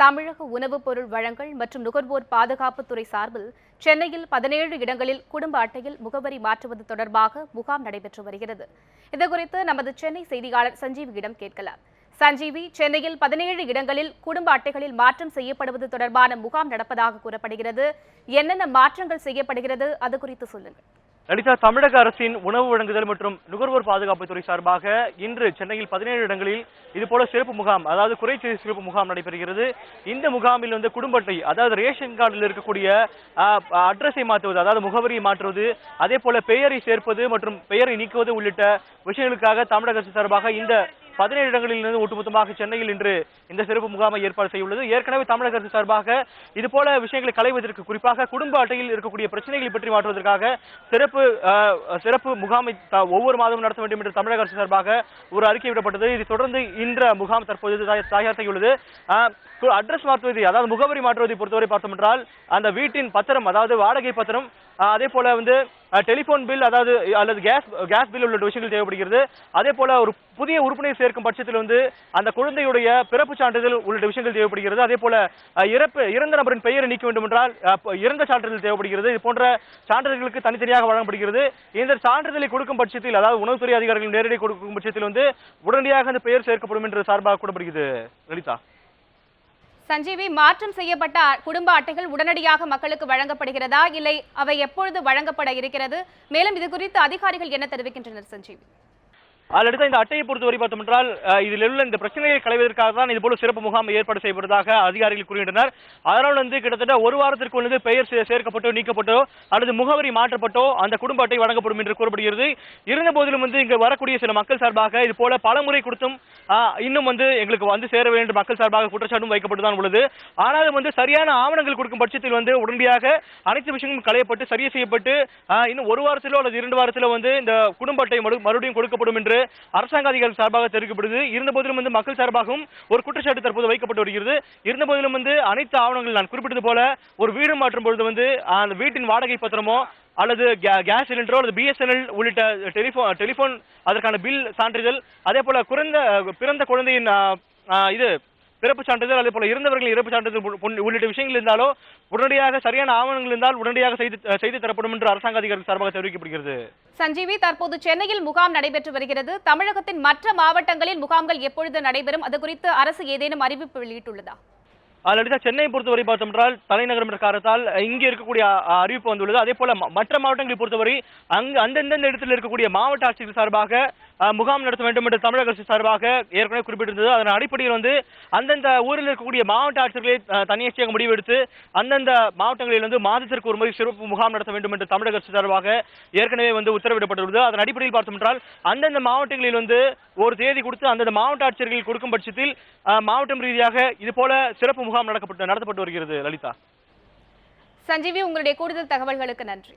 தமிழக உணவுப் பொருள் வழங்கல் மற்றும் நுகர்வோர் பாதுகாப்புத்துறை சார்பில் சென்னையில் 17 இடங்களில் குடும்ப அட்டையில் முகவரி மாற்றுவது தொடர்பாக முகாம் நடைபெற்று வருகிறது. இதுகுறித்து நமது சென்னை செய்தியாளர் சஞ்சீவியிடம் கேட்கலாம். சஞ்சீவி, சென்னையில் 17 இடங்களில் குடும்ப அட்டைகளில் மாற்றம் செய்யப்படுவது தொடர்பான முகாம் நடப்பதாக கூறப்படுகிறது. என்னென்ன மாற்றங்கள் செய்யப்படுகிறது, அது குறித்து சொல்லுங்கள். லலிதா, தமிழக அரசின் உணவு வழங்குதல் மற்றும் நுகர்வோர் பாதுகாப்புத்துறை சார்பாக இன்று சென்னையில் 17 இடங்களில் இதுபோல சிறப்பு முகாம், அதாவது குறைதீர் சிறப்பு முகாம் நடைபெறுகிறது. இந்த முகாமில் குடும்ப அட்டை, அதாவது ரேஷன் கார்டில் இருக்கக்கூடிய அட்ரஸை மாற்றுவது, அதாவது முகவரியை மாற்றுவது, அதே போல பெயரை சேர்ப்பது மற்றும் பெயரை நீக்குவது உள்ளிட்ட விஷயங்களுக்காக தமிழக அரசு சார்பாக இந்த 17 இடங்களிலிருந்து ஒட்டுமொத்தமாக சென்னையில் இன்று இந்த சிறப்பு முகாமை ஏற்பாடு செய்துள்ளது. ஏற்கனவே தமிழக அரசு சார்பாக இதுபோல விஷயங்களை களைவதற்கு, குறிப்பாக குடும்ப அட்டையில் இருக்கக்கூடிய பிரச்சனைகளை பற்றி மாற்றுவதற்காக சிறப்பு முகாமை ஒவ்வொரு மாதமும் நடத்த வேண்டும் என்று தமிழக அரசு சார்பாக ஒரு அறிக்கை விடப்பட்டது. இதை தொடர்ந்து இன்ற முகாம் தற்போது தயார் செய்துள்ளது. அட்ரஸ் மாற்றுவது, அதாவது முகவரி மாற்றுவதை பொறுத்தவரை பார்த்தோம் என்றால் அந்த வீட்டின் பத்திரம், அதாவது வாடகை பத்திரம், அதே போல டெலிபோன் பில், அல்லது கேஸ் பில் உள்ளிட்ட விஷயங்கள் தேவைப்படுகிறது. அதே போல ஒரு புதிய உறுப்பினர் சேர்க்கும் பட்சத்தில் அந்த குழந்தையுடைய பிறப்பு சான்றிதழ் உள்ளிட்ட விஷயங்கள் தேவைப்படுகிறது. அதே போல இறந்த நபரின் பெயரை நீக்க வேண்டும் என்றால் இறந்த சான்றிதழ் தேவைப்படுகிறது. இது போன்ற சான்றிதழ்களுக்கு தனித்தனியாக வழங்கப்படுகிறது. இந்த சான்றிதழை கொடுக்கும் பட்சத்தில், அதாவது உணவுத்துறை அதிகாரிகள் நேரடி கொடுக்கும் பட்சத்தில் உடனடியாக அந்த பெயர் சேர்க்கப்படும் என்று சார்பாக கூறப்படுகிறது. லலிதா. சஞ்சீவி, மாற்றம் செய்யப்பட்ட குடும்ப அட்டைகள் உடனடியாக மக்களுக்கு வழங்கப்படுகிறதா, இல்லை அவை எப்பொழுது வழங்கப்பட இருக்கிறது? மேலும் இது குறித்து அதிகாரிகள் என்ன தெரிவிக்கின்றனர் சஞ்சீவி? அடுத்த இந்த அட்டையை பொறுத்தவரை பார்த்தோம் என்றால் இதில் உள்ள இந்த பிரச்சனைகளை களைவதற்காக தான் இதுபோல சிறப்பு முகாம் ஏற்பாடு செய்யப்படுவதாக அதிகாரிகள் கூறுகின்றனர். அதனால் கிட்டத்தட்ட ஒரு வாரத்திற்கு பெயர் சேர்க்கப்பட்டோ நீக்கப்பட்டோ அல்லது முகவரி மாற்றப்பட்டோ அந்த குடும்ப அட்டை வழங்கப்படும் என்று கூறப்படுகிறது. இருந்த போதிலும் இங்கு வரக்கூடிய சில மக்கள் சார்பாக இது போல பலமுறை கொடுத்தும் இன்னும் எங்களுக்கு சேர வேண்டும் மக்கள் சார்பாக குற்றச்சாட்டும் வைக்கப்பட்டுதான் உள்ளது. ஆனாலும் சரியான ஆவணங்கள் கொடுக்கும் பட்சத்தில் உடனடியாக அனைத்து விஷயங்களும் களையப்பட்டு சரி செய்யப்பட்டு இன்னும் ஒரு வாரத்திலோ அல்லது 2 வாரத்திலோ இந்த குடும்ப அட்டை மறுபடியும் கொடுக்கப்படும் என்று அரசாங்க அதிகாரிகள் சார்பாக தெரிவிக்கப்படுது. இருந்த போதிலும் மக்கள் சார்பாகவும் ஒரு குற்றச்சாட்டு தற்போது வைக்கப்பட்டு வருகிறது. இருந்த போதிலும் அனைத்து ஆவணங்கள் நான் குறிப்பிட்டது போல ஒரு வீடு மாற்றும் பொழுது அந்த வீட்டின் வாடகை பத்திரமோ அல்லது கேஸ் சிலிண்டரோ அல்லது பிஎஸ்என்எல் உள்ளிட்ட டெலிபோன் அதற்கான பில் சான்றிதழ், அதே போல பிறந்த குழந்தையின் பிறப்பு சான்றிதழ், அதே போல இறந்தவர்களின் இறப்பு சான்றிதழ் உள்ளிட்ட விஷயங்கள் இருந்தாலோ உடனடியாக சரியான ஆவணங்கள் இருந்தால் உடனடியாக செய்து தரப்படும் என்று அரசாங்க அதிகாரிகள் சார்பாக தெரிவிக்கப்படுகிறது. சஞ்சீவி, தற்போது சென்னையில் முகாம் நடைபெற்று வருகிறது. தமிழகத்தின் மற்ற மாவட்டங்களில் முகாம்கள் எப்பொழுது நடைபெறும், அது குறித்து அரசு ஏதேனும் அறிவிப்பு வெளியிட்டுள்ளதா? லலிதா, சென்னையை பொறுத்தவரை பார்த்தோம் என்றால் தலைநகரம் என்ற காரணத்தால் இங்கே இருக்கக்கூடிய அறிவிப்பு வந்துள்ளது. அதே போல மற்ற மாவட்டங்களை பொறுத்தவரை அந்தந்த இடத்தில் இருக்கக்கூடிய மாவட்ட ஆட்சியர்கள் சார்பாக முகாம் நடத்த வேண்டும் என்று தமிழக அரசு சார்பாக ஏற்கனவே குறிப்பிட்டிருந்தது. அதன் அடிப்படையில் அந்தந்த ஊரில் இருக்கக்கூடிய மாவட்ட ஆட்சியர்களை தனியாட்சியாக முடிவெடுத்து அந்தந்த மாவட்டங்களில் மாதத்திற்கு ஒரு முறை சிறப்பு முகாம் நடத்த வேண்டும் என்று தமிழக அரசு சார்பாக ஏற்கனவே உத்தரவிடப்பட்டுள்ளது. அதன் அடிப்படையில் பார்த்தோம் என்றால் அந்தந்த மாவட்டங்களில் ஒரு தேதி கொடுத்து அந்தந்த மாவட்ட ஆட்சியர்கள் கொடுக்கும் பட்சத்தில் மாவட்டம் ரீதியாக இது போல சிறப்பு முகாம் நடத்தப்பட்டு வருகிறது. லலிதா. சஞ்சீவி, உங்களுடைய கூடுதல் தகவல்களுக்கு நன்றி.